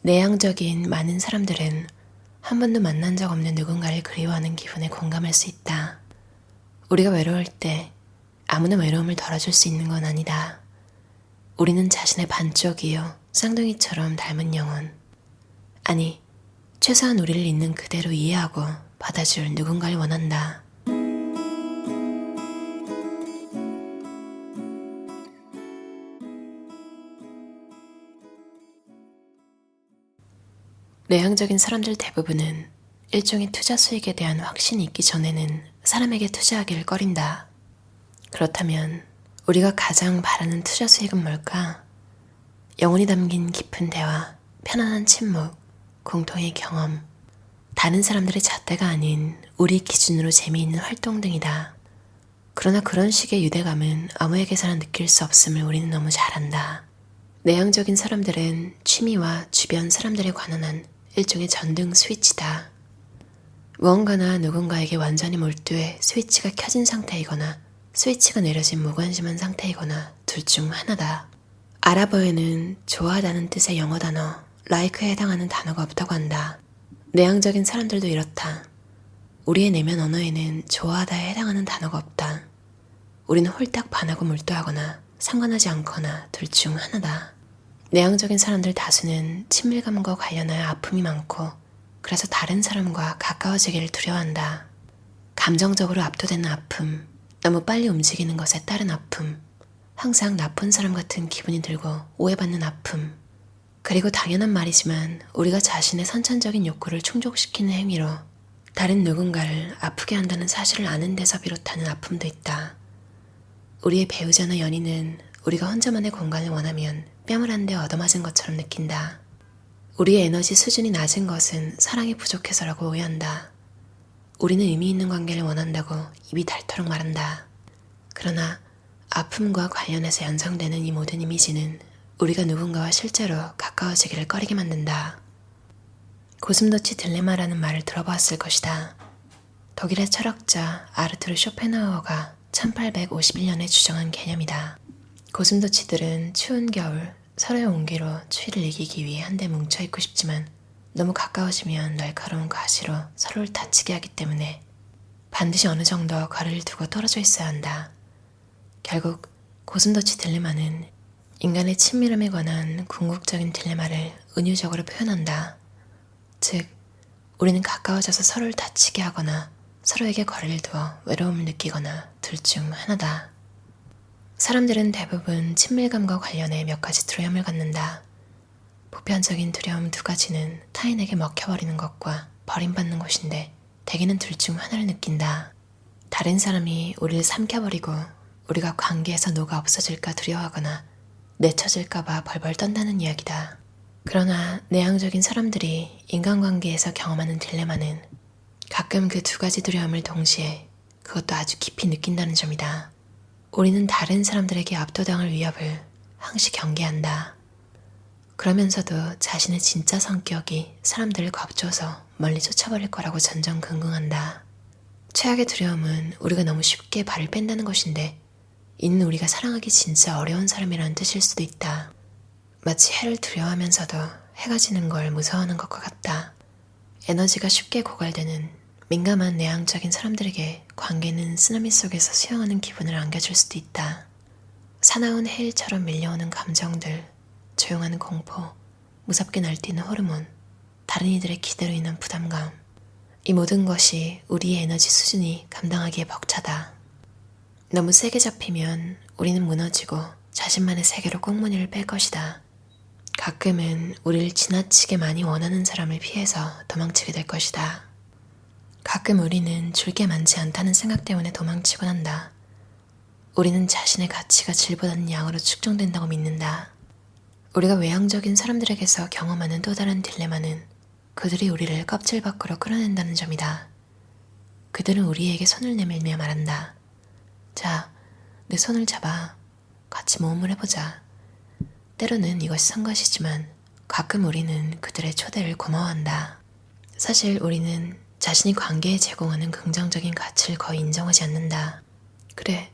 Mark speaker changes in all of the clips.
Speaker 1: 내향적인 많은 사람들은 한 번도 만난 적 없는 누군가를 그리워하는 기분에 공감할 수 있다. 우리가 외로울 때 아무나 외로움을 덜어줄 수 있는 건 아니다. 우리는 자신의 반쪽이요, 쌍둥이처럼 닮은 영혼. 아니, 최소한 우리를 있는 그대로 이해하고 받아줄 누군가를 원한다. 내향적인 사람들 대부분은 일종의 투자 수익에 대한 확신이 있기 전에는 사람에게 투자하기를 꺼린다. 그렇다면 우리가 가장 바라는 투자 수익은 뭘까? 영혼이 담긴 깊은 대화, 편안한 침묵, 공통의 경험, 다른 사람들의 잣대가 아닌 우리 기준으로 재미있는 활동 등이다. 그러나 그런 식의 유대감은 아무에게서나 느낄 수 없음을 우리는 너무 잘 안다. 내향적인 사람들은 취미와 주변 사람들에 관한 일종의 전등 스위치다. 무언가나 누군가에게 완전히 몰두해 스위치가 켜진 상태이거나 스위치가 내려진 무관심한 상태이거나 둘 중 하나다. 아랍어에는 좋아하다는 뜻의 영어 단어 like에 해당하는 단어가 없다고 한다. 내향적인 사람들도 이렇다. 우리의 내면 언어에는 좋아하다에 해당하는 단어가 없다. 우리는 홀딱 반하고 몰두하거나 상관하지 않거나 둘 중 하나다. 내향적인 사람들 다수는 친밀감과 관련하여 아픔이 많고 그래서 다른 사람과 가까워지기를 두려워한다. 감정적으로 압도되는 아픔, 너무 빨리 움직이는 것에 따른 아픔, 항상 나쁜 사람 같은 기분이 들고 오해받는 아픔, 그리고 당연한 말이지만 우리가 자신의 선천적인 욕구를 충족시키는 행위로 다른 누군가를 아프게 한다는 사실을 아는 데서 비롯하는 아픔도 있다. 우리의 배우자나 연인은 우리가 혼자만의 공간을 원하면 뺨을 한 대 얻어맞은 것처럼 느낀다. 우리의 에너지 수준이 낮은 것은 사랑이 부족해서라고 오해한다. 우리는 의미 있는 관계를 원한다고 입이 닳도록 말한다. 그러나 아픔과 관련해서 연상되는 이 모든 이미지는 우리가 누군가와 실제로 가까워지기를 꺼리게 만든다. 고슴도치 딜레마라는 말을 들어보았을 것이다. 독일의 철학자 아르투르 쇼펜하우어가 1851년에 주장한 개념이다. 고슴도치들은 추운 겨울 서로의 온기로 추위를 이기기 위해 한데 뭉쳐있고 싶지만 너무 가까워지면 날카로운 가시로 서로를 다치게 하기 때문에 반드시 어느 정도 거리를 두고 떨어져 있어야 한다. 결국 고슴도치 딜레마는 인간의 친밀함에 관한 궁극적인 딜레마를 은유적으로 표현한다. 즉, 우리는 가까워져서 서로를 다치게 하거나 서로에게 거리를 두어 외로움을 느끼거나 둘 중 하나다. 사람들은 대부분 친밀감과 관련해 몇 가지 두려움을 갖는다. 보편적인 두려움 두 가지는 타인에게 먹혀버리는 것과 버림받는 것인데 대개는 둘 중 하나를 느낀다. 다른 사람이 우리를 삼켜버리고 우리가 관계에서 녹아 없어질까 두려워하거나 내쳐질까봐 벌벌 떤다는 이야기다. 그러나 내향적인 사람들이 인간관계에서 경험하는 딜레마는 가끔 그 두 가지 두려움을 동시에 그것도 아주 깊이 느낀다는 점이다. 우리는 다른 사람들에게 압도당할 위협을 항시 경계한다. 그러면서도 자신의 진짜 성격이 사람들을 겁줘서 멀리 쫓아버릴 거라고 전전긍긍한다. 최악의 두려움은 우리가 너무 쉽게 발을 뺀다는 것인데 이는 우리가 사랑하기 진짜 어려운 사람이라는 뜻일 수도 있다. 마치 해를 두려워하면서도 해가 지는 걸 무서워하는 것과 같다. 에너지가 쉽게 고갈되는 민감한 내향적인 사람들에게 관계는 쓰나미 속에서 수영하는 기분을 안겨줄 수도 있다. 사나운 해일처럼 밀려오는 감정들, 조용한 공포, 무섭게 날뛰는 호르몬, 다른 이들의 기대로 인한 부담감, 이 모든 것이 우리의 에너지 수준이 감당하기에 벅차다. 너무 세게 잡히면 우리는 무너지고 자신만의 세계로 꽁무니를 뺄 것이다. 가끔은 우리를 지나치게 많이 원하는 사람을 피해서 도망치게 될 것이다. 가끔 우리는 줄 게 많지 않다는 생각 때문에 도망치곤 한다. 우리는 자신의 가치가 질보다는 양으로 측정된다고 믿는다. 우리가 외향적인 사람들에게서 경험하는 또 다른 딜레마는 그들이 우리를 껍질 밖으로 끌어낸다는 점이다. 그들은 우리에게 손을 내밀며 말한다. 자, 내 손을 잡아. 같이 모험을 해보자. 때로는 이것이 선 것이지만 가끔 우리는 그들의 초대를 고마워한다. 사실 우리는 자신이 관계에 제공하는 긍정적인 가치를 거의 인정하지 않는다. 그래,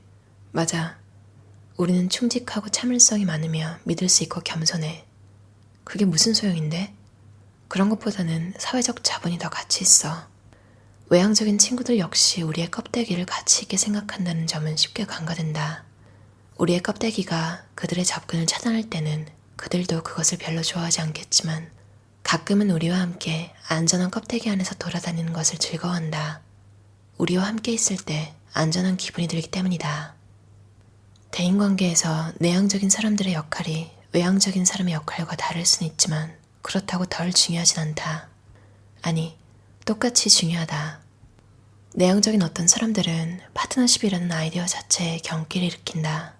Speaker 1: 맞아. 우리는 충직하고 참을성이 많으며 믿을 수 있고 겸손해. 그게 무슨 소용인데? 그런 것보다는 사회적 자본이 더 가치 있어. 외향적인 친구들 역시 우리의 껍데기를 가치 있게 생각한다는 점은 쉽게 간과된다. 우리의 껍데기가 그들의 접근을 차단할 때는 그들도 그것을 별로 좋아하지 않겠지만 가끔은 우리와 함께 안전한 껍데기 안에서 돌아다니는 것을 즐거워한다. 우리와 함께 있을 때 안전한 기분이 들기 때문이다. 대인관계에서 내향적인 사람들의 역할이 외향적인 사람의 역할과 다를 수는 있지만 그렇다고 덜 중요하진 않다. 아니, 똑같이 중요하다. 내향적인 어떤 사람들은 파트너십이라는 아이디어 자체에 경기를 일으킨다.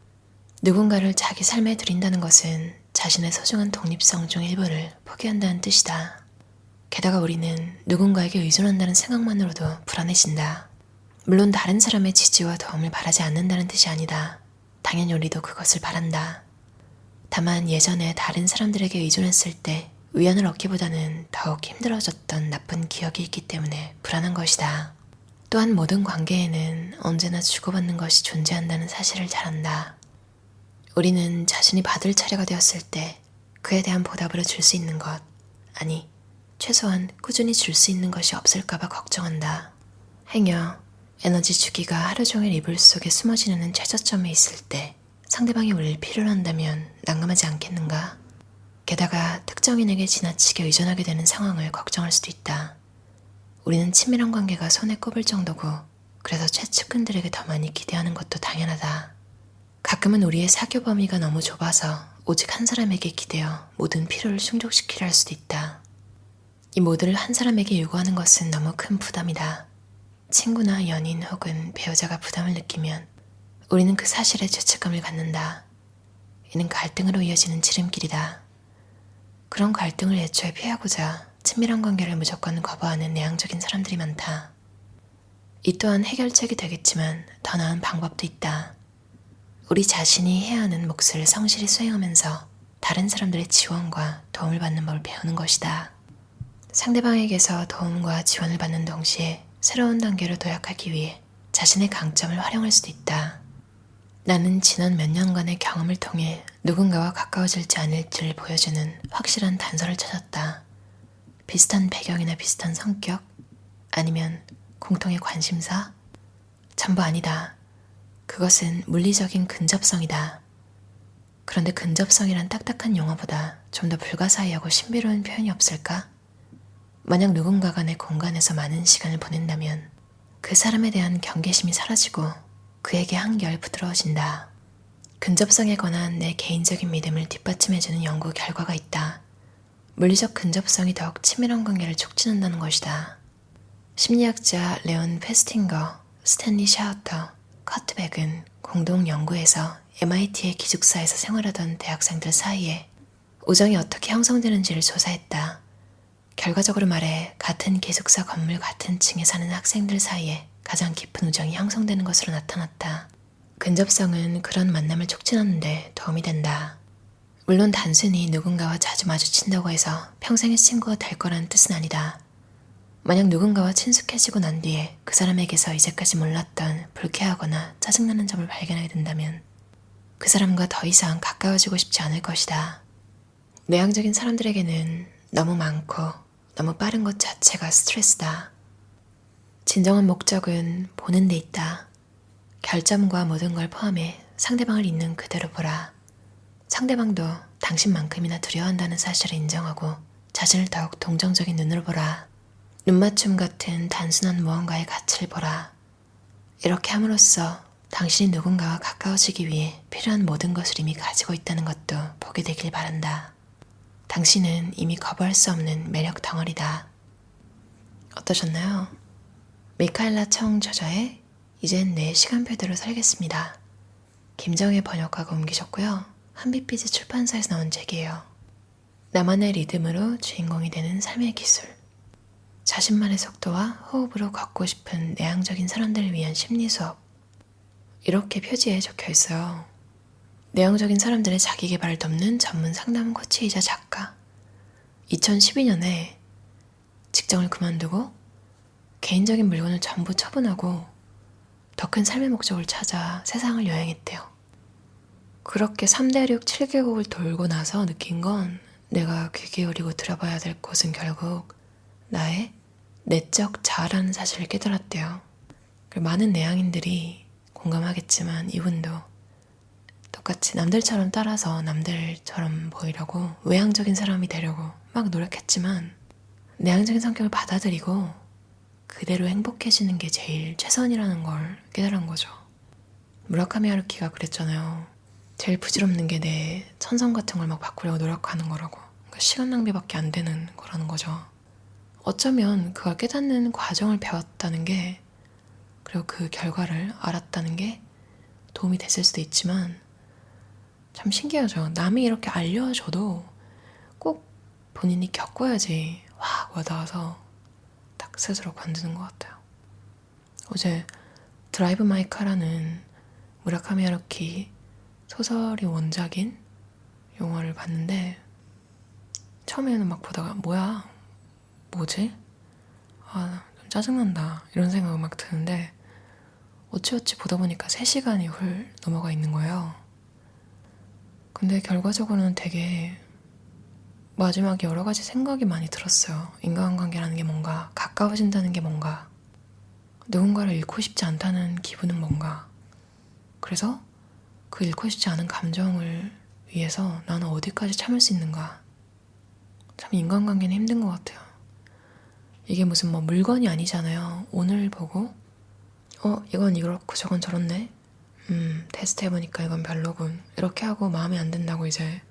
Speaker 1: 누군가를 자기 삶에 들인다는 것은 자신의 소중한 독립성 중 일부를 포기한다는 뜻이다. 게다가 우리는 누군가에게 의존한다는 생각만으로도 불안해진다. 물론 다른 사람의 지지와 도움을 바라지 않는다는 뜻이 아니다. 당연히 우리도 그것을 바란다. 다만 예전에 다른 사람들에게 의존했을 때 위안을 얻기보다는 더욱 힘들어졌던 나쁜 기억이 있기 때문에 불안한 것이다. 또한 모든 관계에는 언제나 주고받는 것이 존재한다는 사실을 잘 안다. 우리는 자신이 받을 차례가 되었을 때 그에 대한 보답으로 줄 수 있는 것, 아니 최소한 꾸준히 줄 수 있는 것이 없을까봐 걱정한다. 행여 에너지 주기가 하루 종일 이불 속에 숨어 지내는 최저점에 있을 때 상대방이 우리를 필요로 한다면 난감하지 않겠는가? 게다가 특정인에게 지나치게 의존하게 되는 상황을 걱정할 수도 있다. 우리는 친밀한 관계가 손에 꼽을 정도고 그래서 최측근들에게 더 많이 기대하는 것도 당연하다. 가끔은 우리의 사교 범위가 너무 좁아서 오직 한 사람에게 기대어 모든 필요를 충족시키려 할 수도 있다. 이 모두를 한 사람에게 요구하는 것은 너무 큰 부담이다. 친구나 연인 혹은 배우자가 부담을 느끼면 우리는 그 사실에 죄책감을 갖는다. 이는 갈등으로 이어지는 지름길이다. 그런 갈등을 애초에 피하고자 친밀한 관계를 무조건 거부하는 내향적인 사람들이 많다. 이 또한 해결책이 되겠지만 더 나은 방법도 있다. 우리 자신이 해야 하는 몫을 성실히 수행하면서 다른 사람들의 지원과 도움을 받는 법을 배우는 것이다. 상대방에게서 도움과 지원을 받는 동시에 새로운 단계로 도약하기 위해 자신의 강점을 활용할 수도 있다. 나는 지난 몇 년간의 경험을 통해 누군가와 가까워질지 아닐지를 보여주는 확실한 단서를 찾았다. 비슷한 배경이나 비슷한 성격? 아니면 공통의 관심사? 전부 아니다. 그것은 물리적인 근접성이다. 그런데 근접성이란 딱딱한 용어보다 좀 더 불가사의하고 신비로운 표현이 없을까? 만약 누군가가 내 공간에서 많은 시간을 보낸다면 그 사람에 대한 경계심이 사라지고 그에게 한결 부드러워진다. 근접성에 관한 내 개인적인 믿음을 뒷받침해주는 연구 결과가 있다. 물리적 근접성이 더욱 친밀한 관계를 촉진한다는 것이다. 심리학자 레온 페스팅거, 스탠리 샤우터, 커트백은 공동 연구에서 MIT의 기숙사에서 생활하던 대학생들 사이에 우정이 어떻게 형성되는지를 조사했다. 결과적으로 말해 같은 기숙사 건물 같은 층에 사는 학생들 사이에 가장 깊은 우정이 형성되는 것으로 나타났다. 근접성은 그런 만남을 촉진하는 데 도움이 된다. 물론 단순히 누군가와 자주 마주친다고 해서 평생의 친구가 될 거라는 뜻은 아니다. 만약 누군가와 친숙해지고 난 뒤에 그 사람에게서 이제까지 몰랐던 불쾌하거나 짜증나는 점을 발견하게 된다면 그 사람과 더 이상 가까워지고 싶지 않을 것이다. 내향적인 사람들에게는 너무 많고 너무 빠른 것 자체가 스트레스다. 진정한 목적은 보는 데 있다. 결점과 모든 걸 포함해 상대방을 있는 그대로 보라. 상대방도 당신만큼이나 두려워한다는 사실을 인정하고 자신을 더욱 동정적인 눈으로 보라. 눈맞춤 같은 단순한 무언가의 가치를 보라. 이렇게 함으로써 당신이 누군가와 가까워지기 위해 필요한 모든 것을 이미 가지고 있다는 것도 보게 되길 바란다. 당신은 이미 거부할 수 없는 매력 덩어리다. 어떠셨나요? 미카엘라 청 저자의 이젠 내 시간표대로 살겠습니다. 김정혜 번역가가 옮기셨고요. 한빛비즈 출판사에서 나온 책이에요. 나만의 리듬으로 주인공이 되는 삶의 기술. 자신만의 속도와 호흡으로 걷고 싶은 내향적인 사람들을 위한 심리수업. 이렇게 표지에 적혀 있어요. 내향적인 사람들의 자기계발을 돕는 전문 상담 코치이자 작가. 2012년에 직장을 그만두고 개인적인 물건을 전부 처분하고 더 큰 삶의 목적을 찾아 세상을 여행했대요. 그렇게 3대륙 7개국을 돌고 나서 느낀 건 내가 귀 기울이고 들어봐야 될 곳은 결국 나의 내적 자아라는 사실을 깨달았대요. 그리고 많은 내향인들이 공감하겠지만 이분도 똑같이 남들처럼 따라서 남들처럼 보이려고 외향적인 사람이 되려고 막 노력했지만 내향적인 성격을 받아들이고 그대로 행복해지는 게 제일 최선이라는 걸 깨달은 거죠. 무라카미 하루키가 그랬잖아요. 제일 부질없는 게 내 천성 같은 걸 막 바꾸려고 노력하는 거라고. 그러니까 시간 낭비밖에 안 되는 거라는 거죠. 어쩌면 그걸 깨닫는 과정을 배웠다는 게, 그리고 그 결과를 알았다는 게 도움이 됐을 수도 있지만 참 신기하죠. 남이 이렇게 알려줘도 꼭 본인이 겪어야지 확 와닿아서 딱 스스로 관두는 것 같아요. 어제 드라이브 마이 카라는 무라카미 하루키 소설이 원작인 영화를 봤는데 처음에는 막 보다가 뭐지? 좀 짜증난다 이런 생각이 막 드는데 어찌어찌 보다 보니까 3시간이 훌 넘어가 있는 거예요. 근데 결과적으로는 되게 마지막에 여러 가지 생각이 많이 들었어요. 인간관계라는 게 뭔가, 가까워진다는 게 뭔가, 누군가를 잃고 싶지 않다는 기분은 뭔가. 그래서 그 잃고 싶지 않은 감정을 위해서 나는 어디까지 참을 수 있는가. 참 인간관계는 힘든 것 같아요. 이게 무슨 물건이 아니잖아요. 오늘 보고 이건 이렇고 저건 저렇네. 테스트 해보니까 이건 별로군. 이렇게 하고 마음에 안 든다고 이제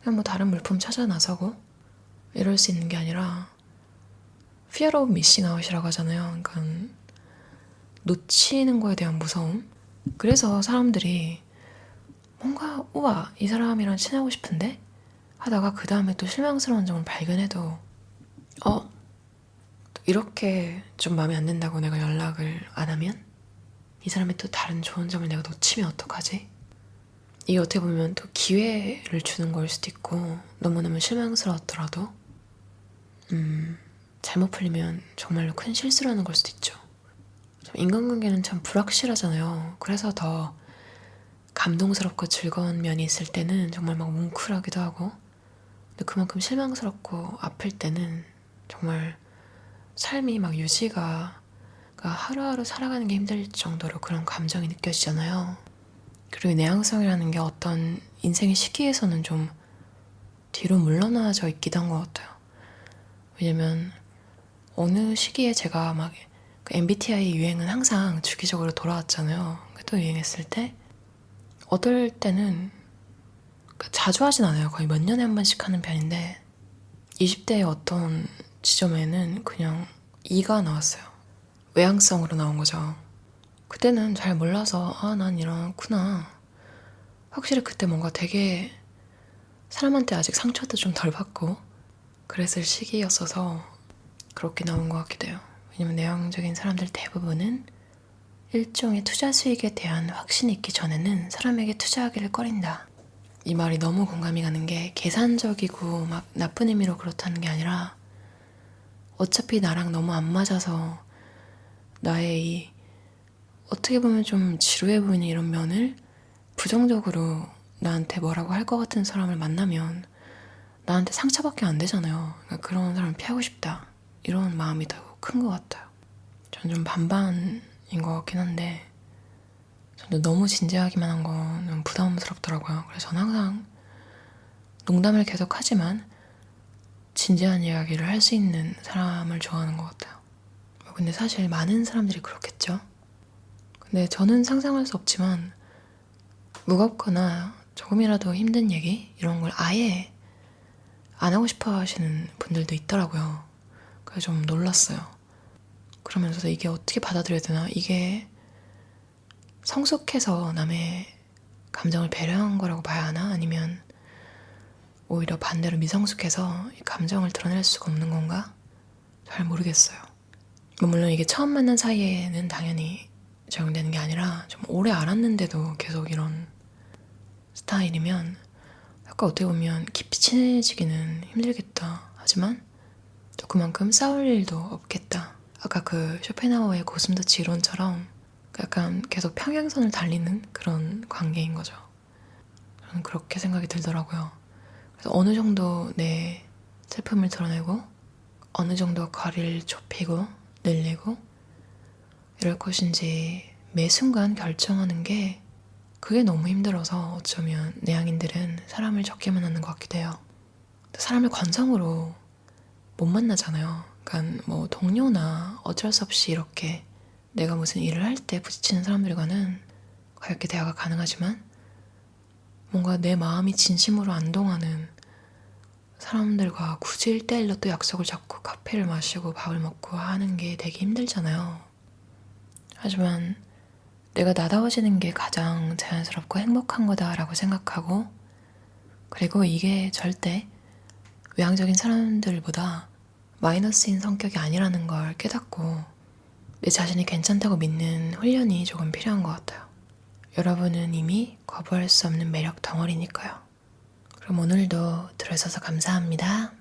Speaker 1: 그냥 다른 물품 찾아 나서고 이럴 수 있는 게 아니라 fear of missing out이라고 하잖아요. 그러니까 놓치는 거에 대한 무서움. 그래서 사람들이 뭔가 우와 이 사람이랑 친하고 싶은데 하다가 그 다음에 또 실망스러운 점을 발견해도 또 이렇게 좀 마음에 안 든다고 내가 연락을 안 하면 이 사람의 또 다른 좋은 점을 내가 놓치면 어떡하지? 이게 어떻게 보면 또 기회를 주는 걸 수도 있고 너무너무 실망스러웠더라도 잘못 풀리면 정말로 큰 실수라는 걸 수도 있죠. 인간관계는 참 불확실하잖아요. 그래서 더 감동스럽고 즐거운 면이 있을 때는 정말 막 뭉클하기도 하고 근데 그만큼 실망스럽고 아플 때는 정말 삶이 막 유지가 하루하루 살아가는 게 힘들 정도로 그런 감정이 느껴지잖아요. 그리고 내향성이라는 게 어떤 인생의 시기에서는 좀 뒤로 물러나져 있기도 한 것 같아요. 왜냐면 어느 시기에 제가 그 MBTI 유행은 항상 주기적으로 돌아왔잖아요. 또 유행했을 때 어떨 때는 자주 하진 않아요. 거의 몇 년에 한 번씩 하는 편인데 20대의 어떤 지점에는 그냥 E가 나왔어요. 외향성으로 나온 거죠. 그때는 잘 몰라서 난 이렇구나. 확실히 그때 뭔가 되게 사람한테 아직 상처도 좀 덜 받고 그랬을 시기였어서 그렇게 나온 것 같기도 해요. 왜냐면 내향적인 사람들 대부분은 일종의 투자 수익에 대한 확신이 있기 전에는 사람에게 투자하기를 꺼린다. 이 말이 너무 공감이 가는 게 계산적이고 막 나쁜 의미로 그렇다는 게 아니라 어차피 나랑 너무 안 맞아서 나의 이 어떻게 보면 좀 지루해 보이는 이런 면을 부정적으로 나한테 뭐라고 할 것 같은 사람을 만나면 나한테 상처밖에 안 되잖아요. 그러니까 그런 사람을 피하고 싶다. 이런 마음이 더 큰 것 같아요. 저는 좀 반반인 것 같긴 한데 저도 너무 진지하기만 한 거는 부담스럽더라고요. 그래서 저는 항상 농담을 계속 하지만 진지한 이야기를 할 수 있는 사람을 좋아하는 것 같아요. 근데 사실 많은 사람들이 그렇겠죠. 근데 저는 상상할 수 없지만 무겁거나 조금이라도 힘든 얘기 이런 걸 아예 안 하고 싶어 하시는 분들도 있더라고요. 그래서 좀 놀랐어요. 그러면서도 이게 어떻게 받아들여야 되나? 이게 성숙해서 남의 감정을 배려한 거라고 봐야 하나? 아니면 오히려 반대로 미성숙해서 이 감정을 드러낼 수가 없는 건가? 잘 모르겠어요. 물론 이게 처음 만난 사이에는 당연히 적용되는 게 아니라 좀 오래 알았는데도 계속 이런 스타일이면 약간 어떻게 보면 깊이 친해지기는 힘들겠다. 하지만 또 그만큼 싸울 일도 없겠다. 아까 그 쇼펜하우어의 고슴도치 이론처럼 약간 계속 평행선을 달리는 그런 관계인 거죠. 저는 그렇게 생각이 들더라고요. 그래서 어느 정도 내 슬픔을 드러내고 어느 정도 거리를 좁히고 늘리고 이럴 것인지 매 순간 결정하는 게 그게 너무 힘들어서 어쩌면 내향인들은 사람을 적게 만나는 것 같기도 해요. 사람을 관성으로 못 만나잖아요. 그러니까 뭐 동료나 어쩔 수 없이 이렇게 내가 무슨 일을 할 때 부딪히는 사람들과는 가볍게 대화가 가능하지만 뭔가 내 마음이 진심으로 안 동하는 사람들과 굳이 1대1로 또 약속을 잡고 카페를 마시고 밥을 먹고 하는 게 되게 힘들잖아요. 하지만 내가 나다워지는 게 가장 자연스럽고 행복한 거다라고 생각하고, 그리고 이게 절대 외향적인 사람들보다 마이너스인 성격이 아니라는 걸 깨닫고 내 자신이 괜찮다고 믿는 훈련이 조금 필요한 것 같아요. 여러분은 이미 거부할 수 없는 매력 덩어리니까요. 그럼 오늘도 들어주셔서 감사합니다.